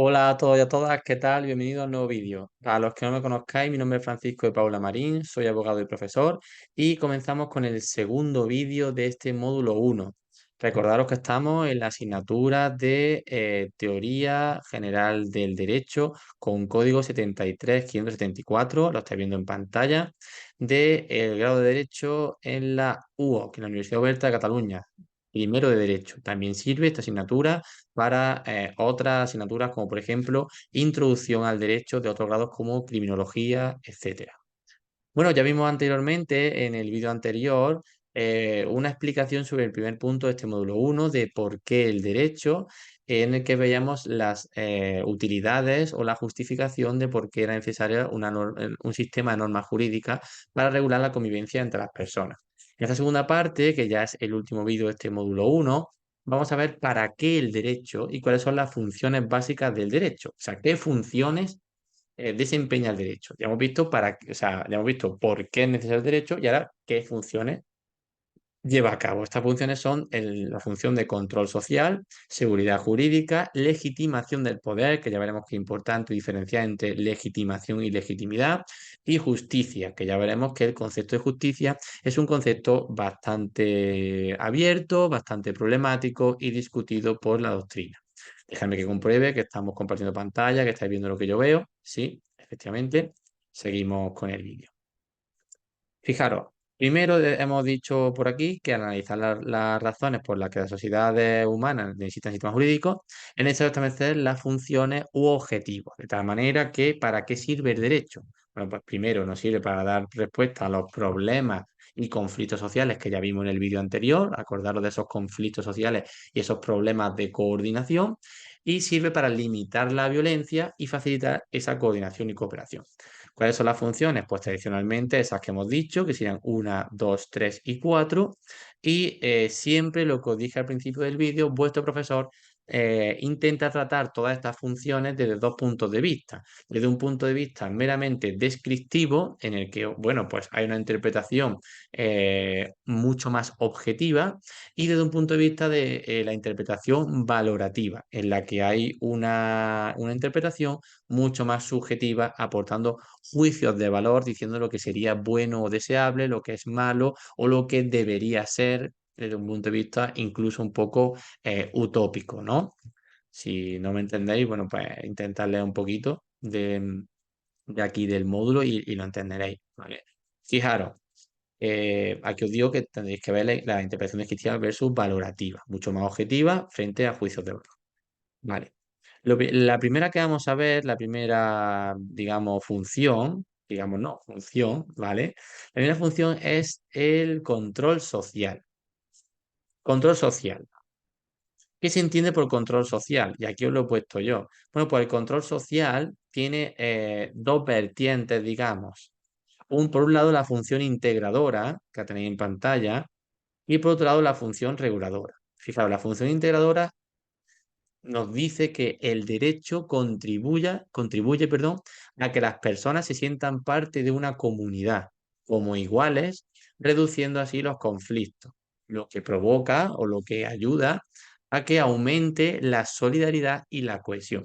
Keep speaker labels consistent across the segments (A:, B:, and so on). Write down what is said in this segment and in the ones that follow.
A: Hola a todos y a todas, ¿qué tal? Bienvenidos a un nuevo vídeo. A los que no me conozcáis, mi nombre es Francisco de Paula Marín, soy abogado y profesor y comenzamos con el segundo vídeo de este módulo 1. Recordaros que estamos en la asignatura de Teoría General del Derecho con código 73574, lo estáis viendo en pantalla, del grado de Derecho en la UO, que es la Universidad Oberta de Cataluña. Primero de Derecho. También sirve esta asignatura para otras asignaturas como por ejemplo introducción al derecho de otros grados como criminología, etcétera. Bueno, ya vimos anteriormente en el vídeo anterior una explicación sobre el primer punto de este módulo 1 de por qué el derecho, en el que veíamos las utilidades o la justificación de por qué era necesario un sistema de normas jurídicas para regular la convivencia entre las personas. En esta segunda parte, que ya es el último vídeo de este módulo 1, vamos a ver para qué el derecho y cuáles son las funciones básicas del derecho. O sea, qué funciones desempeña el derecho. Ya hemos visto o sea, ya hemos visto por qué es necesario el derecho y ahora qué funciones lleva a cabo. Estas funciones son la función de control social, seguridad jurídica, legitimación del poder, que ya veremos que es importante diferenciar entre legitimación y legitimidad, y justicia, que ya veremos que el concepto de justicia es un concepto bastante abierto, bastante problemático y discutido por la doctrina. Déjame que compruebe que estamos compartiendo pantalla, que estáis viendo lo que yo veo. Sí, efectivamente. Seguimos con el vídeo. Fijaros, primero hemos dicho por aquí que al analizar las razones por las que las sociedades humanas necesitan sistemas jurídicos, es necesario establecer las funciones u objetivos, de tal manera que ¿para qué sirve el derecho? Bueno, pues primero nos sirve para dar respuesta a los problemas y conflictos sociales que ya vimos en el vídeo anterior, acordaros de esos conflictos sociales y esos problemas de coordinación, y sirve para limitar la violencia y facilitar esa coordinación y cooperación. ¿Cuáles son las funciones? Pues tradicionalmente esas que hemos dicho, que serían 1, 2, 3 y 4. Y siempre lo que os dije al principio del vídeo, vuestro profesor intenta tratar todas estas funciones desde dos puntos de vista. Desde un punto de vista meramente descriptivo, en el que, bueno, pues hay una interpretación mucho más objetiva, y desde un punto de vista de la interpretación valorativa, en la que hay una interpretación mucho más subjetiva, aportando juicios de valor, diciendo lo que sería bueno o deseable, lo que es malo o lo que debería ser desde un punto de vista incluso un poco utópico, ¿no? Si no me entendéis, bueno, pues intentad leer un poquito de aquí del módulo y lo entenderéis, ¿vale? Fijaros, aquí os digo que tendréis que ver la interpretación descriptiva versus valorativa, mucho más objetiva frente a juicios de valor. Vale. La primera que vamos a ver, la primera, digamos, función, digamos, no, función, ¿vale? La primera función es el control social. Control social. ¿Qué se entiende por control social? Y aquí os lo he puesto yo. Bueno, pues el control social tiene dos vertientes, digamos. Por un lado, la función integradora, que tenéis en pantalla, y por otro lado, la función reguladora. Fijaos, la función integradora nos dice que el derecho contribuye, perdón, a que las personas se sientan parte de una comunidad como iguales, reduciendo así los conflictos, lo que provoca o lo que ayuda a que aumente la solidaridad y la cohesión.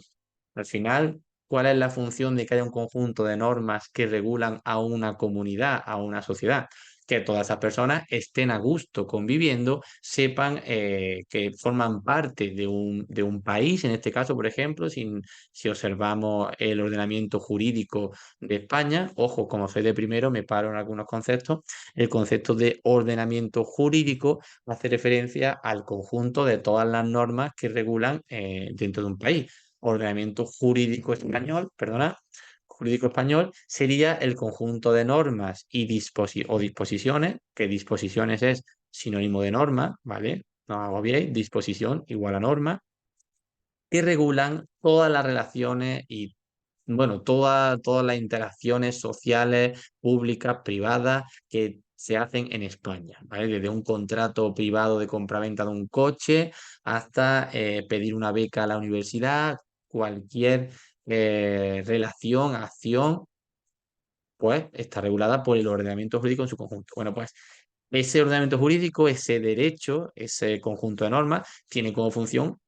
A: Al final, ¿cuál es la función de que haya un conjunto de normas que regulan a una comunidad, a una sociedad? Que todas esas personas estén a gusto conviviendo, sepan que forman parte de un país, en este caso, por ejemplo, si observamos el ordenamiento jurídico de España, ojo, como soy de primero, me paro en algunos conceptos, el concepto de ordenamiento jurídico hace referencia al conjunto de todas las normas que regulan dentro de un país. Ordenamiento jurídico español, perdona, jurídico español sería el conjunto de normas y o disposiciones, que disposiciones es sinónimo de norma, ¿vale? No hago bien, disposición igual a norma, que regulan todas las relaciones y, bueno, todas las interacciones sociales, públicas, privadas que se hacen en España, ¿vale? Desde un contrato privado de compraventa de un coche hasta pedir una beca a la universidad, cualquier relación, acción, pues está regulada por el ordenamiento jurídico en su conjunto. Bueno, pues ese ordenamiento jurídico, ese derecho, ese conjunto de normas, tiene como función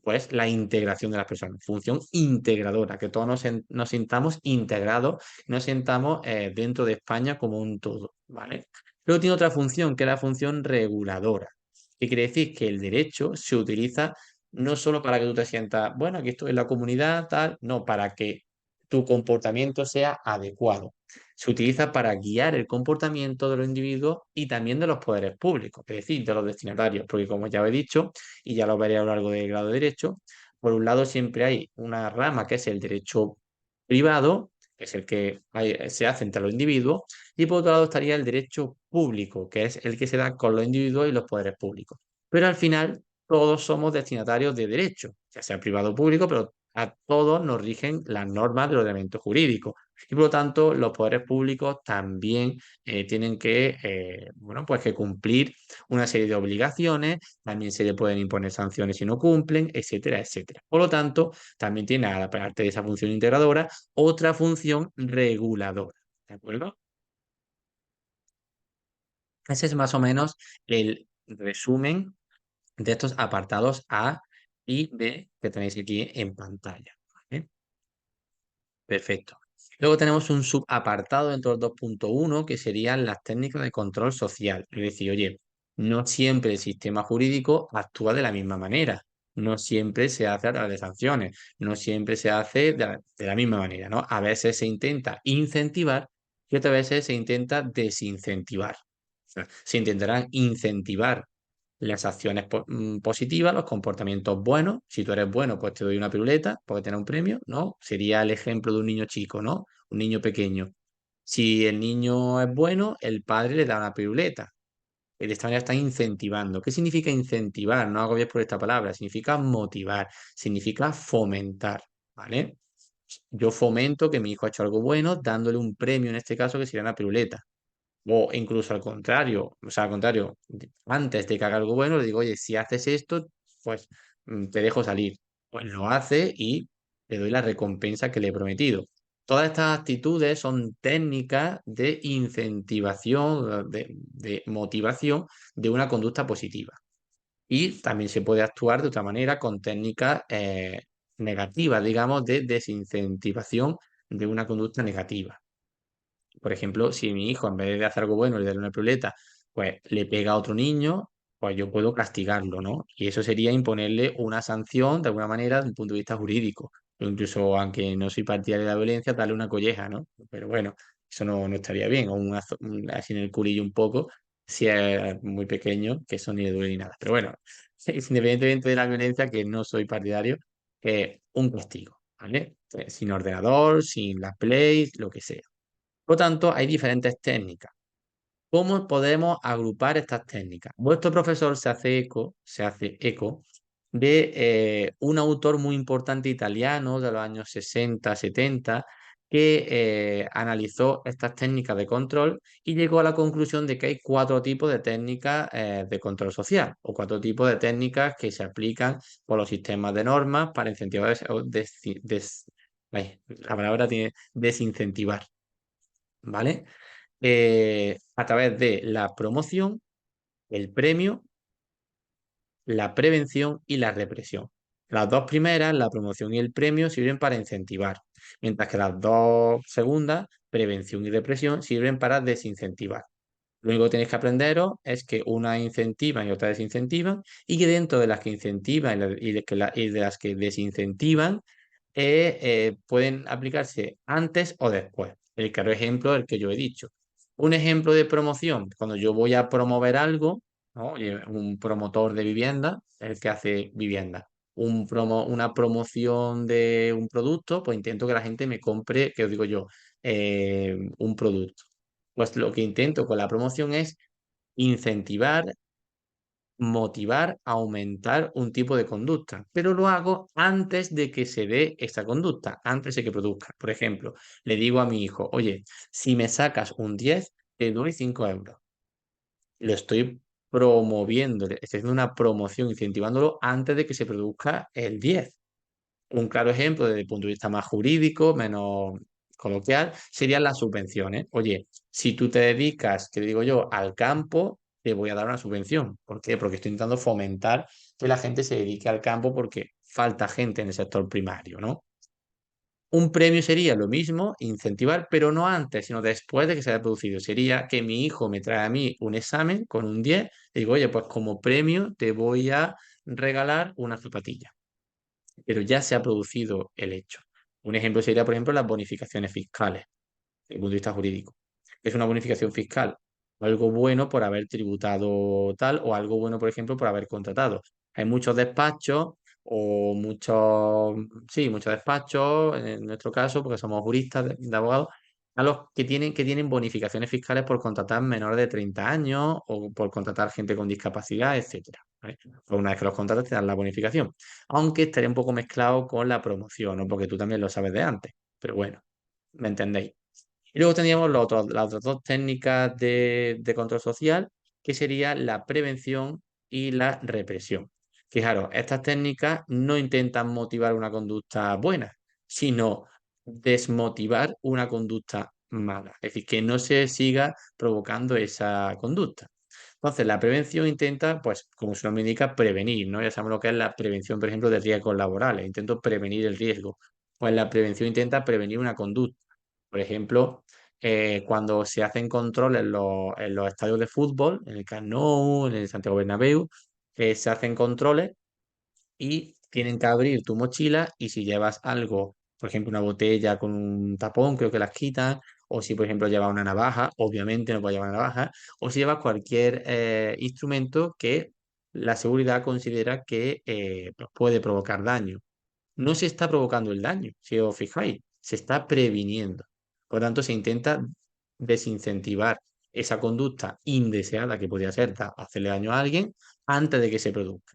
A: pues la integración de las personas, función integradora, que todos nos sintamos integrados, nos sintamos dentro de España como un todo, ¿vale? Luego tiene otra función, que es la función reguladora, que quiere decir que el derecho se utiliza no solo para que tú te sientas, bueno, aquí estoy en la comunidad, tal, no, para que tu comportamiento sea adecuado. Se utiliza para guiar el comportamiento de los individuos y también de los poderes públicos, es decir, de los destinatarios, porque como ya os he dicho, y ya lo veré a lo largo del grado de derecho, por un lado siempre hay una rama que es el derecho privado, que es el que se hace entre los individuos, y por otro lado estaría el derecho público, que es el que se da con los individuos y los poderes públicos. Pero al final todos somos destinatarios de derecho, ya sea privado o público, pero a todos nos rigen las normas del ordenamiento jurídico. Y por lo tanto, los poderes públicos también tienen que, bueno, pues que cumplir una serie de obligaciones, también se le pueden imponer sanciones si no cumplen, etcétera, etcétera. Por lo tanto, también tiene, aparte de esa función integradora, otra función reguladora. ¿De acuerdo? Ese es más o menos el resumen de estos apartados A y B que tenéis aquí en pantalla. ¿Vale? Perfecto. Luego tenemos un subapartado dentro del 2.1 que serían las técnicas de control social. Es decir, oye, no siempre el sistema jurídico actúa de la misma manera. No siempre se hace a través de sanciones. No siempre se hace de la misma manera, ¿no? A veces se intenta incentivar y otras veces se intenta desincentivar. O sea, se intentarán incentivar las acciones positivas, los comportamientos buenos. Si tú eres bueno, pues te doy una piruleta, porque tener un premio, ¿no? Sería el ejemplo de un niño chico, ¿no? Un niño pequeño. Si el niño es bueno, el padre le da una piruleta. De esta manera está incentivando. ¿Qué significa incentivar? No hago bien por esta palabra. Significa motivar, significa fomentar, ¿vale? Yo fomento que mi hijo ha hecho algo bueno, dándole un premio, en este caso, que sería una piruleta. O incluso al contrario, o sea, al contrario, antes de que haga algo bueno, le digo, oye, si haces esto, pues te dejo salir. Pues lo hace y le doy la recompensa que le he prometido. Todas estas actitudes son técnicas de incentivación, de motivación de una conducta positiva. Y también se puede actuar de otra manera con técnicas negativas, digamos, de desincentivación de una conducta negativa. Por ejemplo, si mi hijo, en vez de hacer algo bueno, le da una piruleta, pues le pega a otro niño, pues yo puedo castigarlo, ¿no? Y eso sería imponerle una sanción de alguna manera desde un punto de vista jurídico. O incluso, aunque no soy partidario de la violencia, darle una colleja, ¿no? Pero bueno, eso no estaría bien. O así en el culillo un poco, si es muy pequeño, que eso ni le duele ni nada. Pero bueno, independientemente de la violencia, que no soy partidario, un castigo, ¿vale? Sin ordenador, sin la Play, lo que sea. Por lo tanto, hay diferentes técnicas. ¿Cómo podemos agrupar estas técnicas? Vuestro profesor se hace eco de un autor muy importante italiano de los años 60, 70, que analizó estas técnicas de control y llegó a la conclusión de que hay cuatro tipos de técnicas de control social o cuatro tipos de técnicas que se aplican por los sistemas de normas para incentivar la palabra tiene desincentivar, ¿vale? A través de la promoción, el premio, la prevención y la represión. Las dos primeras, la promoción y el premio, sirven para incentivar, mientras que las dos segundas, prevención y represión, sirven para desincentivar. Lo único que tenéis que aprenderos es que una incentiva y otra desincentivan, y que dentro de las que incentivan y de las que desincentivan, pueden aplicarse antes o después. El claro ejemplo es el que yo he dicho. Un ejemplo de promoción, cuando yo voy a promover algo, ¿no? Oye, un promotor de vivienda, el que hace vivienda. Una promoción de un producto, pues intento que la gente me compre, que os digo yo, un producto. Pues lo que intento con la promoción es incentivar, motivar, aumentar un tipo de conducta, pero lo hago antes de que se dé esa conducta, antes de que produzca. Por ejemplo, le digo a mi hijo, oye, si me sacas un 10 te doy 5 euros. Lo estoy promoviendo, estoy haciendo una promoción, incentivándolo antes de que se produzca el 10. Un claro ejemplo desde el punto de vista más jurídico, menos coloquial, serían las subvenciones. Oye, si tú te dedicas, que digo yo, al campo, te voy a dar una subvención. ¿Por qué? Porque estoy intentando fomentar que la gente se dedique al campo porque falta gente en el sector primario, ¿no? Un premio sería lo mismo, incentivar, pero no antes, sino después de que se haya producido. Sería que mi hijo me trae a mí un examen con un 10 y digo, oye, pues como premio te voy a regalar una zapatilla, pero ya se ha producido el hecho. Un ejemplo sería, por ejemplo, las bonificaciones fiscales desde el punto de vista jurídico. Es una bonificación fiscal, algo bueno por haber tributado tal o algo bueno, por ejemplo, por haber contratado. Hay muchos despachos o muchos, sí, muchos despachos, en nuestro caso, porque somos juristas de abogados, a los que tienen bonificaciones fiscales por contratar menores de 30 años o por contratar gente con discapacidad, etcétera. ¿Vale? Pues una vez que los contratas te dan la bonificación, aunque estaría un poco mezclado con la promoción, ¿no? Porque tú también lo sabes de antes, pero bueno, ¿me entendéis? Y luego tendríamos las otras dos técnicas de control social, que serían la prevención y la represión. Fijaros, estas técnicas no intentan motivar una conducta buena, sino desmotivar una conducta mala. Es decir, que no se siga provocando esa conducta. Entonces, la prevención intenta, pues, como su nombre indica, prevenir, ¿no? Ya sabemos lo que es la prevención, por ejemplo, de riesgos laborales. Intento prevenir el riesgo. Pues la prevención intenta prevenir una conducta. Por ejemplo, cuando se hacen controles en los estadios de fútbol, en el Camp Nou, en el Santiago Bernabéu, se hacen controles y tienen que abrir tu mochila y si llevas algo, por ejemplo, una botella con un tapón, creo que las quitan, o si, por ejemplo, llevas una navaja, obviamente no puedes llevar una navaja, o si llevas cualquier instrumento que la seguridad considera que pues, puede provocar daño. No se está provocando el daño, si os fijáis, se está previniendo. Por tanto, se intenta desincentivar esa conducta indeseada que podría ser hacerle daño a alguien antes de que se produzca.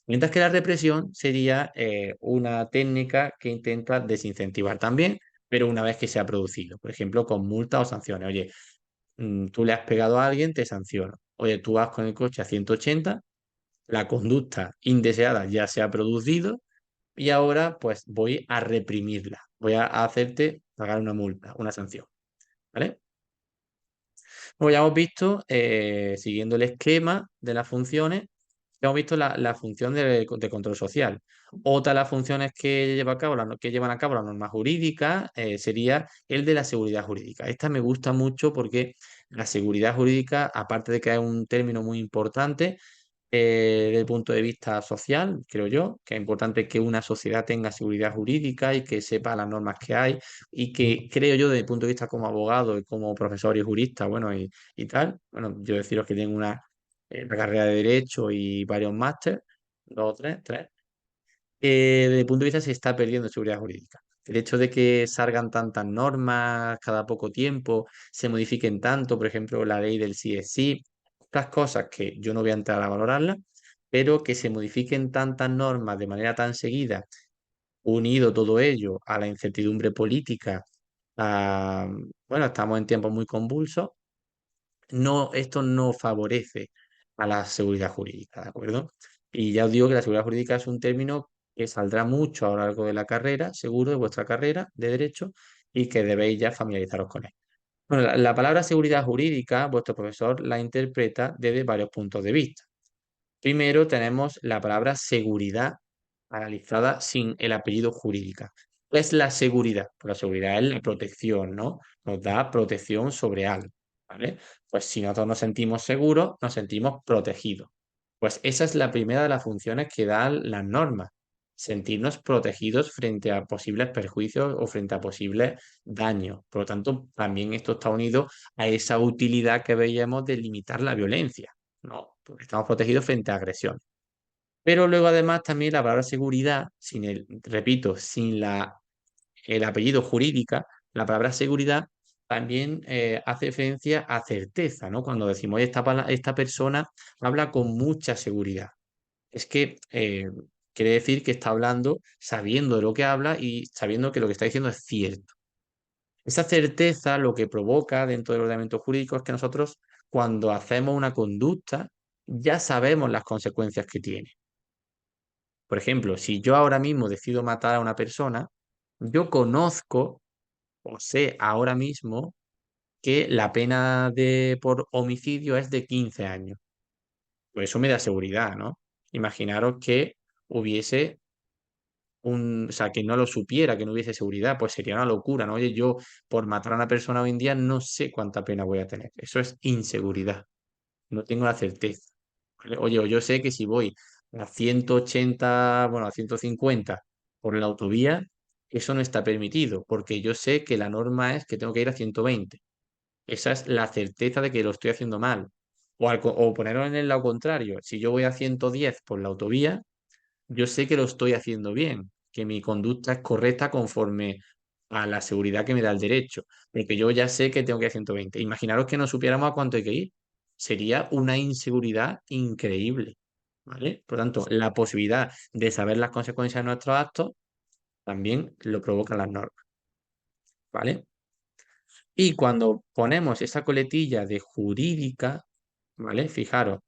A: Mientras que la represión sería una técnica que intenta desincentivar también, pero una vez que se ha producido, por ejemplo, con multas o sanciones. Oye, tú le has pegado a alguien, te sanciono. Oye, tú vas con el coche a 180, la conducta indeseada ya se ha producido y ahora pues voy a reprimirla, voy a hacerte pagar una multa, una sanción, ¿vale? Como ya hemos visto, siguiendo el esquema de las funciones, ya hemos visto la función de control social. Otra de las funciones que que llevan a cabo las normas jurídicas sería el de la seguridad jurídica. Esta me gusta mucho porque la seguridad jurídica, aparte de que es un término muy importante, desde el punto de vista social, creo yo, que es importante que una sociedad tenga seguridad jurídica y que sepa las normas que hay y que creo yo desde el punto de vista como abogado y como profesor y jurista, bueno, y tal, bueno, yo deciros que tengo una carrera de Derecho y varios máster, dos, tres, desde el punto de vista se está perdiendo seguridad jurídica. El hecho de que salgan tantas normas cada poco tiempo, se modifiquen tanto, por ejemplo, la ley del sí es sí, otras cosas que yo no voy a entrar a valorarlas, pero que se modifiquen tantas normas de manera tan seguida, unido todo ello a la incertidumbre política, a- bueno, estamos en tiempos muy convulsos, no, esto no favorece a la seguridad jurídica, ¿de acuerdo? Y ya os digo que la seguridad jurídica es un término que saldrá mucho a lo largo de la carrera, seguro, de vuestra carrera de derecho, y que debéis ya familiarizaros con él. Bueno, la palabra seguridad jurídica, vuestro profesor la interpreta desde varios puntos de vista. Primero tenemos la palabra seguridad analizada sin el apellido jurídica. ¿Qué es la seguridad? Pues la seguridad es la protección, ¿no? Nos da protección sobre algo, ¿vale? Pues si nosotros nos sentimos seguros, nos sentimos protegidos. Pues esa es la primera de las funciones que dan las normas, sentirnos protegidos frente a posibles perjuicios o frente a posibles daños. Por lo tanto, también esto está unido a esa utilidad que veíamos de limitar la violencia, ¿no? Porque estamos protegidos frente a agresión. Pero luego además también la palabra seguridad, repito, sin el apellido jurídica, la palabra seguridad también hace referencia a certeza, ¿no? Cuando decimos, "Oye, esta persona habla con mucha seguridad". Es que quiere decir que está hablando sabiendo de lo que habla y sabiendo que lo que está diciendo es cierto. Esa certeza lo que provoca dentro del ordenamiento jurídico es que nosotros, cuando hacemos una conducta, ya sabemos las consecuencias que tiene. Por ejemplo, si yo ahora mismo decido matar a una persona, yo conozco o sé ahora mismo que la pena por homicidio es de 15 años. Pues eso me da seguridad, ¿no? Imaginaros que hubiese o sea, que no lo supiera, que no hubiese seguridad, pues sería una locura, ¿no? Oye, yo por matar a una persona hoy en día no sé cuánta pena voy a tener. Eso es inseguridad. No tengo la certeza. ¿Vale? Oye, o yo sé que si voy a 180, bueno, a 150 por la autovía, eso no está permitido, porque yo sé que la norma es que tengo que ir a 120. Esa es la certeza de que lo estoy haciendo mal. O ponerlo en el lado contrario. Si yo voy a 110 por la autovía, yo sé que lo estoy haciendo bien, que mi conducta es correcta conforme a la seguridad que me da el derecho, porque yo ya sé que tengo que ir a 120. Imaginaros que no supiéramos a cuánto hay que ir. Sería una inseguridad increíble, ¿vale? Por lo tanto, la posibilidad de saber las consecuencias de nuestros actos también lo provocan las normas, ¿vale? Y cuando ponemos esa coletilla de jurídica, ¿vale? Fijaros,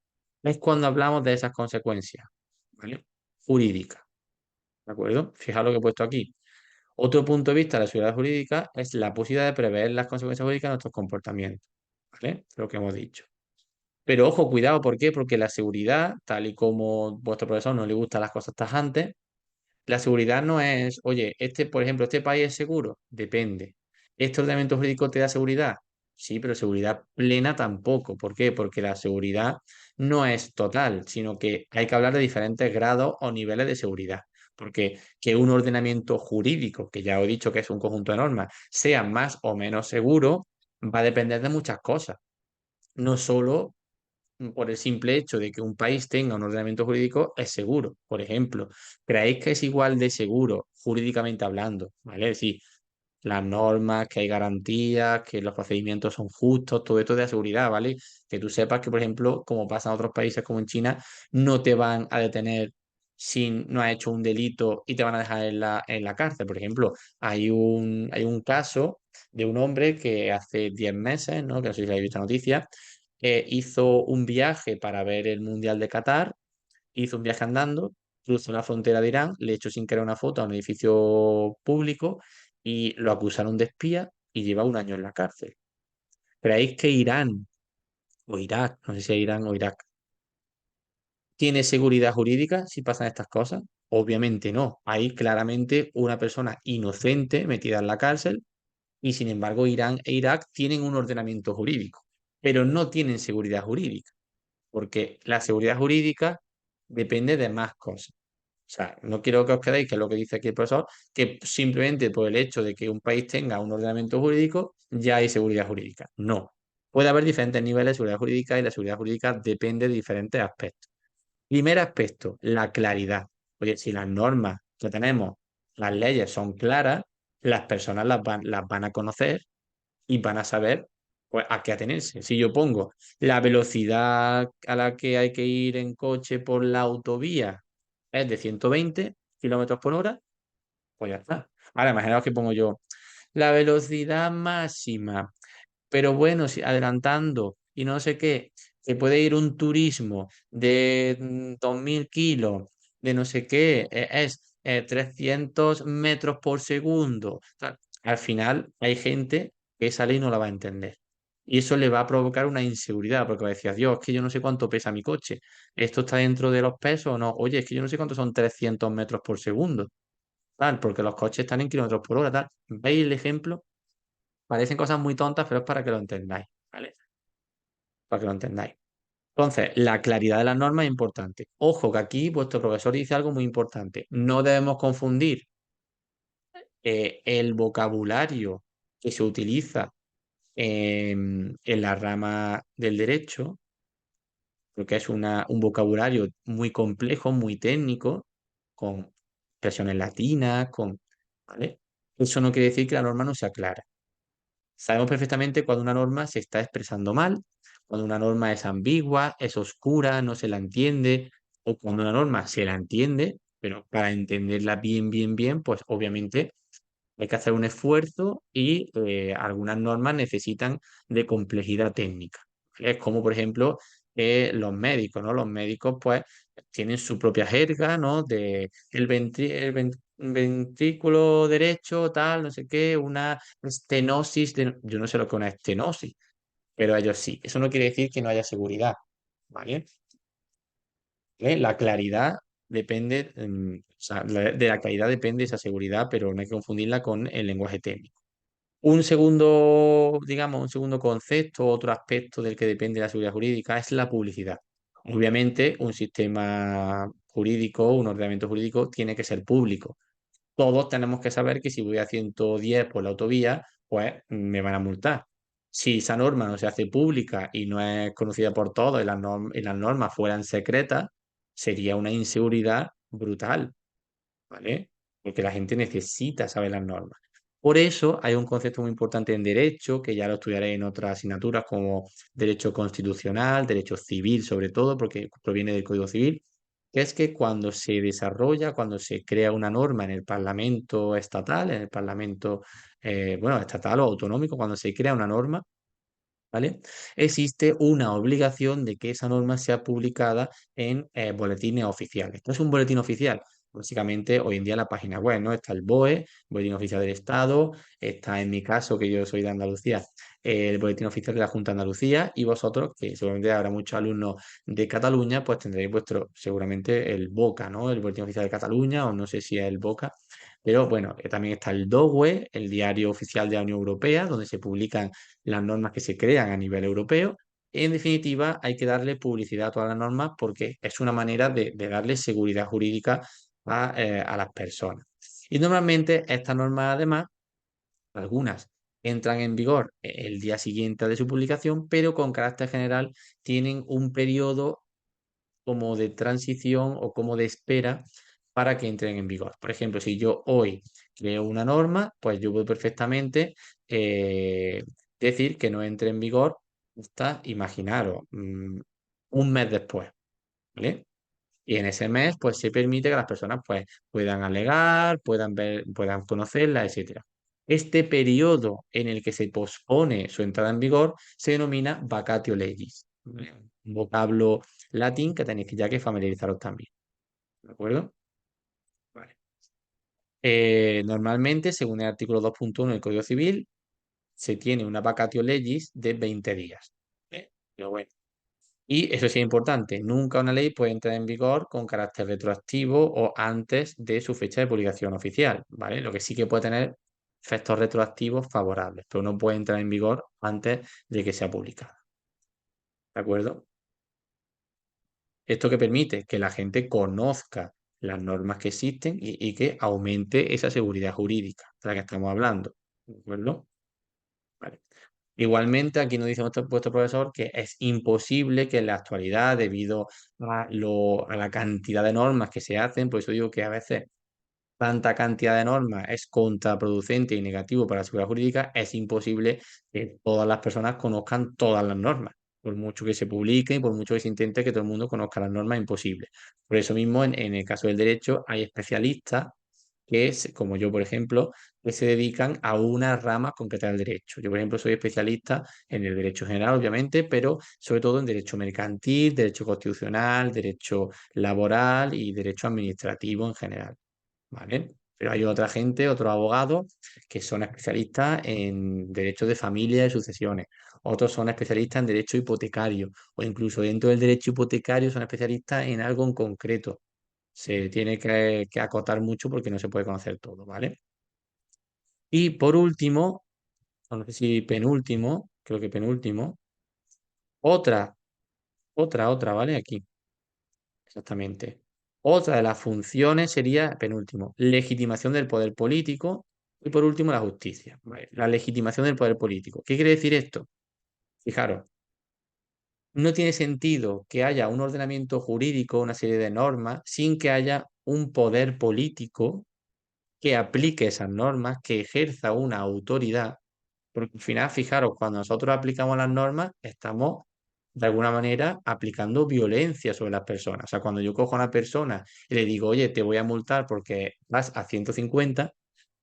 A: es cuando hablamos de esas consecuencias, ¿vale? Jurídica, ¿de acuerdo? Fijaros lo que he puesto aquí. Otro punto de vista de la seguridad jurídica es la posibilidad de prever las consecuencias jurídicas de nuestros comportamientos, ¿vale? Lo que hemos dicho. Pero ojo, cuidado, ¿por qué? Porque la seguridad, tal y como vuestro profesor no le gustan las cosas tajantes, la seguridad no es, oye, por ejemplo, ¿este país es seguro? Depende. ¿Este ordenamiento jurídico te da seguridad? Sí, pero seguridad plena tampoco. ¿Por qué? Porque la seguridad no es total, sino que hay que hablar de diferentes grados o niveles de seguridad. Porque que un ordenamiento jurídico, que ya os he dicho que es un conjunto de normas, sea más o menos seguro, va a depender de muchas cosas. No solo por el simple hecho de que un país tenga un ordenamiento jurídico es seguro. Por ejemplo, ¿creéis que es igual de seguro jurídicamente hablando? ¿Vale? Es decir, las normas, que hay garantías, que los procedimientos son justos, todo esto de la seguridad, ¿vale? Que tú sepas que, por ejemplo, como pasa en otros países como en China, no te van a detener si no has hecho un delito y te van a dejar en la cárcel. Por ejemplo, hay un caso de un hombre que hace 10 meses, ¿no? Que no sé si habéis visto noticias, hizo un viaje para ver el Mundial de Qatar, hizo un viaje andando, cruzó la frontera de Irán, le echó sin querer una foto a un edificio público y lo acusaron de espía y lleva un año en la cárcel. ¿Creéis que Irán o Irak, no sé si es Irán o Irak, tiene seguridad jurídica si pasan estas cosas? Obviamente no. Hay claramente una persona inocente metida en la cárcel y sin embargo Irán e Irak tienen un ordenamiento jurídico, pero no tienen seguridad jurídica, porque la seguridad jurídica depende de más cosas. O sea, no quiero que os quedéis, que es lo que dice aquí el profesor, que simplemente por el hecho de que un país tenga un ordenamiento jurídico, ya hay seguridad jurídica. No. Puede haber diferentes niveles de seguridad jurídica y la seguridad jurídica depende de diferentes aspectos. Primer aspecto, la claridad. Oye, si las normas que tenemos, las leyes son claras, las personas las van a conocer y van a saber pues, a qué atenerse. Si yo pongo la velocidad a la que hay que ir en coche por la autovía es de 120 kilómetros por hora, pues ya está. Ahora, imaginaos que pongo yo la velocidad máxima, pero bueno, si adelantando y no sé qué, que puede ir un turismo de 2000 kilos, de no sé qué, es 300 metros por segundo. O sea, al final hay gente que esa ley no la va a entender. Y eso le va a provocar una inseguridad, porque va a decir, Dios, es que yo no sé cuánto pesa mi coche. ¿Esto está dentro de los pesos o no? Oye, es que yo no sé cuánto son 300 metros por segundo. Tal, porque los coches están en kilómetros por hora, tal. ¿Veis el ejemplo? Parecen cosas muy tontas, pero es para que lo entendáis, ¿vale? Para que lo entendáis. Entonces, la claridad de las normas es importante. Ojo que aquí vuestro profesor dice algo muy importante. No debemos confundir el vocabulario que se utiliza en la rama del derecho, porque es un vocabulario muy complejo, muy técnico, con expresiones latinas, ¿vale? Eso no quiere decir que la norma no sea clara. Sabemos perfectamente cuando una norma se está expresando mal, cuando una norma es ambigua, es oscura, no se la entiende, o cuando una norma se la entiende, pero para entenderla bien, bien, bien, pues obviamente hay que hacer un esfuerzo y algunas normas necesitan de complejidad técnica. Es como, por ejemplo, los médicos, ¿no? Los médicos, pues, tienen su propia jerga, ¿no? De ventrículo derecho, tal, no sé qué, una estenosis, yo no sé lo que es una estenosis, pero ellos sí. Eso no quiere decir que no haya seguridad, ¿vale? La claridad depende, o sea, de la claridad depende esa seguridad, pero no hay que confundirla con el lenguaje técnico. Un segundo, digamos, un segundo concepto, otro aspecto del que depende la seguridad jurídica es la publicidad. Obviamente, un sistema jurídico, un ordenamiento jurídico tiene que ser público. Todos tenemos que saber que si voy a 110 por la autovía, pues me van a multar. Si esa norma no se hace pública y no es conocida por todos y y las normas fueran secretas, sería una inseguridad brutal. ¿Vale? Porque la gente necesita saber las normas. Por eso hay un concepto muy importante en derecho, que ya lo estudiaré en otras asignaturas como derecho constitucional, derecho civil sobre todo, porque proviene del Código Civil, que es que cuando se desarrolla, cuando se crea una norma en el Parlamento estatal, en el Parlamento, bueno, estatal o autonómico, cuando se crea una norma, ¿vale? Existe una obligación de que esa norma sea publicada en boletines oficiales. ¿Qué es un boletín oficial? Básicamente, hoy en día la página web, ¿no? Está el BOE, Boletín Oficial del Estado, está en mi caso, que yo soy de Andalucía, el Boletín Oficial de la Junta de Andalucía, y vosotros, que seguramente habrá muchos alumnos de Cataluña, pues tendréis vuestro, seguramente el BOCA, ¿no? El Boletín Oficial de Cataluña, o no sé si es el BOCA, pero bueno, también está el DOWE, el Diario Oficial de la Unión Europea, donde se publican las normas que se crean a nivel europeo. En definitiva, hay que darle publicidad a todas las normas porque es una manera de darle seguridad jurídica a las personas. Y normalmente estas normas, además, algunas entran en vigor el día siguiente de su publicación, pero con carácter general tienen un periodo como de transición o como de espera para que entren en vigor. Por ejemplo, si yo hoy creo una norma, pues yo puedo perfectamente decir que no entre en vigor hasta, imaginaros, un mes después, ¿vale? Y en ese mes, pues se permite que las personas pues, puedan alegar, puedan ver, puedan conocerla, etcétera. Este periodo en el que se pospone su entrada en vigor se denomina vacatio legis, ¿vale? Un vocablo latín que tenéis que ya que familiarizaros también. ¿De acuerdo? Vale. Normalmente, según el artículo 2.1 del Código Civil, se tiene una vacatio legis de 20 días. Pero bueno. Y eso sí es importante, nunca una ley puede entrar en vigor con carácter retroactivo o antes de su fecha de publicación oficial, ¿vale? Lo que sí que puede tener efectos retroactivos favorables, pero no puede entrar en vigor antes de que sea publicada, ¿de acuerdo? Esto que permite que la gente conozca las normas que existen y que aumente esa seguridad jurídica de la que estamos hablando, ¿de acuerdo? Vale. Igualmente, aquí nos dice vuestro profesor que es imposible que en la actualidad, debido a la cantidad de normas que se hacen, por eso digo que a veces tanta cantidad de normas es contraproducente y negativo para la seguridad jurídica, es imposible que todas las personas conozcan todas las normas. Por mucho que se publique y por mucho que se intente que todo el mundo conozca las normas, es imposible. Por eso mismo, en el caso del derecho, hay especialistas que es, como yo, por ejemplo, que se dedican a una rama concreta del derecho. Yo, por ejemplo, soy especialista en el derecho general, obviamente, pero sobre todo en derecho mercantil, derecho constitucional, derecho laboral y derecho administrativo en general, ¿vale? Pero hay otra gente, otros abogados, que son especialistas en derecho de familia y sucesiones. Otros son especialistas en derecho hipotecario o incluso dentro del derecho hipotecario son especialistas en algo en concreto. Se tiene que acotar mucho porque no se puede conocer todo, ¿vale? Y por último, o no sé si penúltimo, creo que penúltimo, otra, otra, ¿vale? Aquí, exactamente. Otra de las funciones sería, penúltimo, legitimación del poder político y por último la justicia, ¿vale? La legitimación del poder político. ¿Qué quiere decir esto? Fijaros, no tiene sentido que haya un ordenamiento jurídico, una serie de normas, sin que haya un poder político que aplique esas normas, que ejerza una autoridad, porque al final, fijaros, cuando nosotros aplicamos las normas, estamos de alguna manera aplicando violencia sobre las personas. O sea, cuando yo cojo a una persona y le digo, oye, te voy a multar porque vas a 150,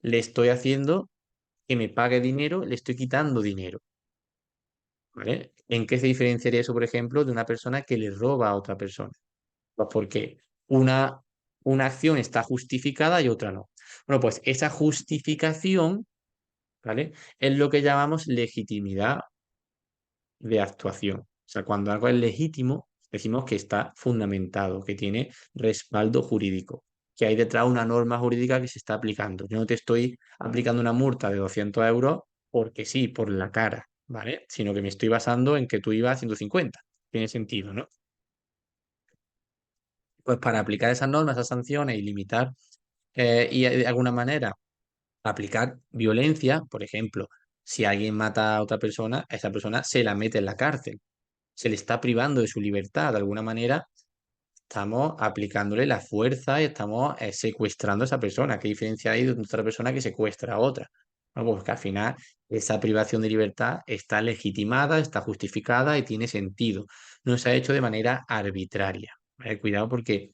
A: le estoy haciendo que me pague dinero, le estoy quitando dinero. ¿Vale? ¿En qué se diferenciaría eso, por ejemplo, de una persona que le roba a otra persona? Pues porque una, una acción está justificada y otra no. Bueno, pues esa justificación, ¿vale? Es lo que llamamos legitimidad de actuación. O sea, cuando algo es legítimo, Decimos que está fundamentado, que tiene respaldo jurídico, que hay detrás una norma jurídica que se está aplicando. Yo no te estoy aplicando una multa de 200 euros porque sí, por la cara, ¿vale? Sino que me estoy basando en que tú ibas a 150. Tiene sentido, ¿no? Pues para aplicar esas normas, esas sanciones y limitar y de alguna manera aplicar violencia, por ejemplo, si alguien mata a otra persona, a esa persona se la mete en la cárcel, se le está privando de su libertad, de alguna manera estamos aplicándole la fuerza y estamos secuestrando a esa persona. ¿Qué diferencia hay de otra persona que secuestra a otra? Bueno, pues que al final esa privación de libertad está legitimada, está justificada y tiene sentido. No se ha hecho de manera arbitraria. ¿Vale? Cuidado porque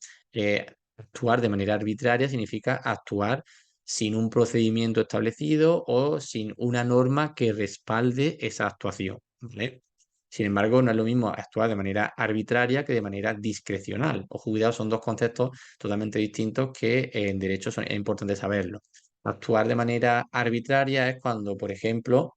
A: actuar de manera arbitraria significa actuar sin un procedimiento establecido o sin una norma que respalde esa actuación. ¿Vale? Sin embargo, no es lo mismo actuar de manera arbitraria que de manera discrecional. Ojo, cuidado, son dos conceptos totalmente distintos que en derecho es importante saberlo. Actuar de manera arbitraria es cuando, por ejemplo,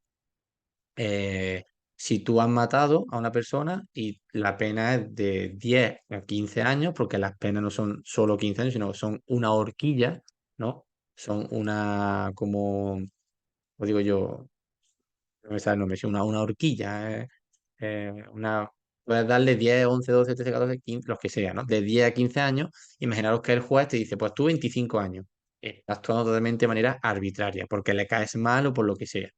A: eh, si tú has matado a una persona y la pena es de 10 a 15 años, porque las penas no son solo 15 años, sino que son una horquilla, ¿no? Son una, como, os digo yo, no me sale el nombre, sí, una horquilla. Puedes darle 10 11 12 13 14 15 los que sea, ¿no? De 10 a 15 años, imaginaros que el juez te dice, pues tú 25 años. Está actuando totalmente de manera arbitraria, porque le caes mal o por lo que sea.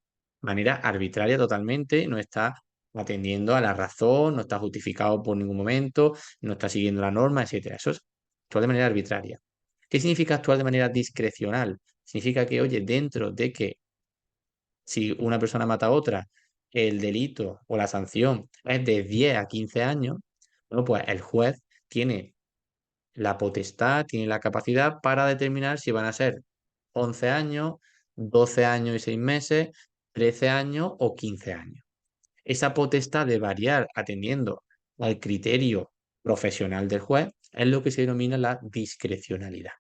A: Manera arbitraria totalmente, no está atendiendo a la razón, no está justificado por ningún momento, no está siguiendo la norma, etcétera. Eso es actuar de manera arbitraria. ¿Qué significa actuar de manera discrecional? Significa que, oye, dentro de que si una persona mata a otra, el delito o la sanción es de 10 a 15 años, bueno, pues el juez tiene la potestad, tiene la capacidad para determinar si van a ser 11 años, 12 años y 6 meses, 13 años o 15 años. Esa potestad de variar atendiendo al criterio profesional del juez es lo que se denomina la discrecionalidad.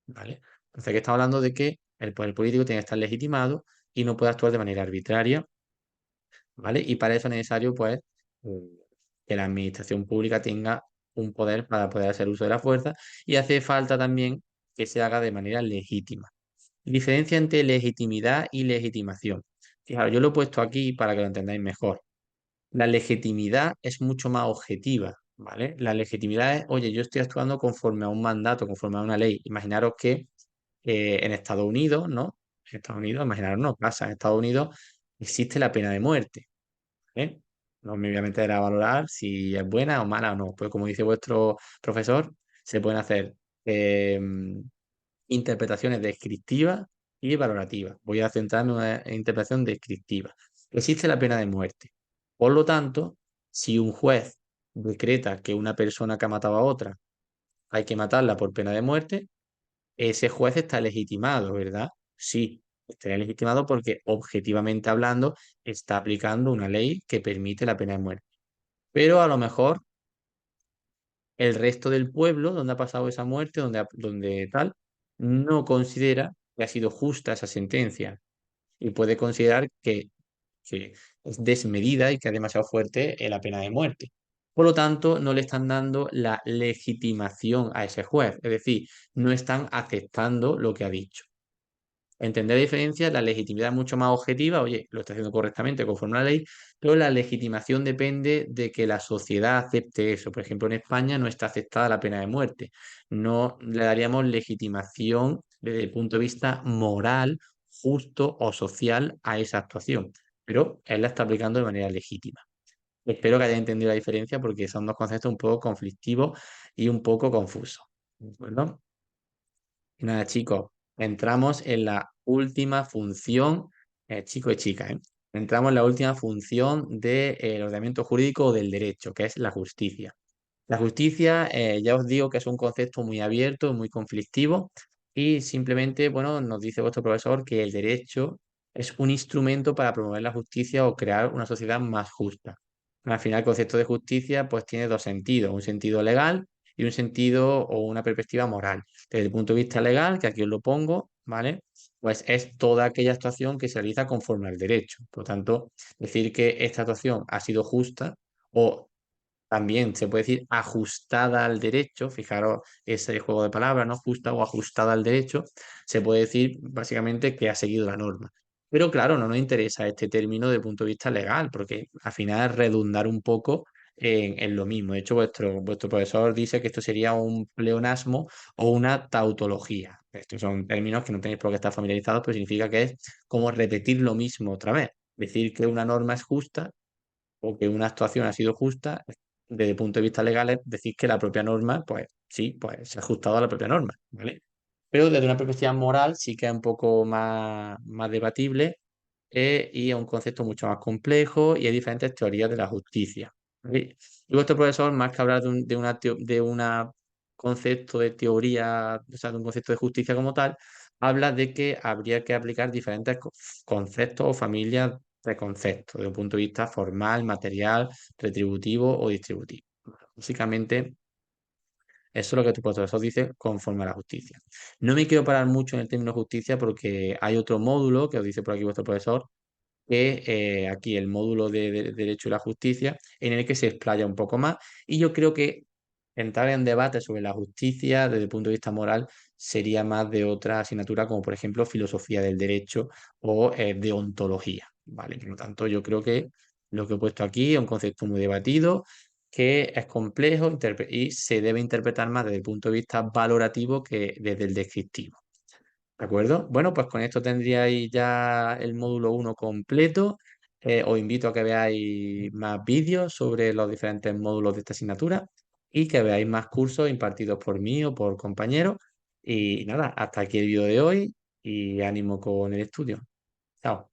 A: ¿Vale? Entonces aquí estamos hablando de que el poder político tiene que estar legitimado y no puede actuar de manera arbitraria, ¿vale? Y para eso es necesario, pues, mm, que la administración pública tenga un poder para poder hacer uso de la fuerza y hace falta también que se haga de manera legítima. Diferencia entre legitimidad y legitimación. Fijaros, yo lo he puesto aquí para que lo entendáis mejor. La legitimidad es mucho más objetiva, ¿vale? La legitimidad es, oye, yo estoy actuando conforme a un mandato, conforme a una ley. Imaginaros que en Estados Unidos, ¿no? En Estados Unidos, imaginaros, no pasa, en Estados Unidos existe la pena de muerte, ¿eh? No me voy a meter a valorar si es buena o mala o no, pues como dice vuestro profesor, se pueden hacer eh, interpretaciones descriptivas y valorativas. Voy a centrarme en una interpretación descriptiva. Existe la pena de muerte. Por lo tanto, si un juez decreta que una persona que ha matado a otra hay que matarla por pena de muerte, ese juez está legitimado, ¿verdad? Sí, está legitimado porque objetivamente hablando está aplicando una ley que permite la pena de muerte. Pero a lo mejor el resto del pueblo donde ha pasado esa muerte, donde tal, no considera que ha sido justa esa sentencia y puede considerar que es desmedida y que es demasiado fuerte la pena de muerte. Por lo tanto, no le están dando la legitimación a ese juez, es decir, no están aceptando lo que ha dicho. Entender la diferencia, la legitimidad es mucho más objetiva, oye, lo está haciendo correctamente conforme a la ley, pero la legitimación depende de que la sociedad acepte eso. Por ejemplo, en España no está aceptada la pena de muerte. No le daríamos legitimación desde el punto de vista moral, justo o social a esa actuación, pero él la está aplicando de manera legítima. Espero que haya entendido la diferencia porque son dos conceptos un poco conflictivos y un poco confusos. ¿De acuerdo? Y nada, chicos, entramos en la última función, chicos y chicas, ¿eh? Entramos en la última función del ordenamiento jurídico o del derecho, que es la justicia. La justicia, ya os digo que es un concepto muy abierto, muy conflictivo y simplemente, bueno, nos dice vuestro profesor que el derecho es un instrumento para promover la justicia o crear una sociedad más justa. Al final, el concepto de justicia pues tiene dos sentidos, un sentido legal y un sentido o una perspectiva moral. Desde el punto de vista legal, que aquí os lo pongo, ¿vale? Pues es toda aquella actuación que se realiza conforme al derecho. Por lo tanto, decir que esta actuación ha sido justa o También se puede decir ajustada al derecho, fijaros ese juego de palabras, ¿no? Justa o ajustada al derecho, se puede decir básicamente que ha seguido la norma. Pero claro, no nos interesa este término desde el punto de vista legal, porque al final es redundar un poco en lo mismo. De hecho, vuestro profesor dice que esto sería un pleonasmo o una tautología. Estos son términos que no tenéis por qué estar familiarizados, pero significa que es como repetir lo mismo otra vez. Decir que una norma es justa o que una actuación ha sido justa, desde el punto de vista legal, es decir que la propia norma, pues sí, pues se ha ajustado a la propia norma, ¿vale? Pero desde una perspectiva moral sí que es un poco más debatible y es un concepto mucho más complejo y hay diferentes teorías de la justicia. ¿Vale? Y vuestro profesor, más que hablar de una concepto de teoría, o sea, de un concepto de justicia como tal, habla de que habría que aplicar diferentes conceptos o familias de conceptos, desde un punto de vista formal, material, retributivo o distributivo. Básicamente, eso es lo que tu profesor dice conforme a la justicia. No me quiero parar mucho en el término justicia porque hay otro módulo que os dice por aquí vuestro profesor, que aquí el módulo de Derecho y la Justicia, en el que se explaya un poco más. Y yo creo que entrar en debate sobre la justicia desde el punto de vista moral sería más de otra asignatura, como por ejemplo filosofía del derecho o deontología, ¿vale? Por lo tanto, yo creo que lo que he puesto aquí es un concepto muy debatido, que es complejo y se debe interpretar más desde el punto de vista valorativo que desde el descriptivo. ¿De acuerdo? Bueno, pues con esto tendríais ya el módulo uno completo. Os invito a que veáis más vídeos sobre los diferentes módulos de esta asignatura y que veáis más cursos impartidos por mí o por compañeros. Y nada, hasta aquí el vídeo de hoy y ánimo con el estudio. Chao.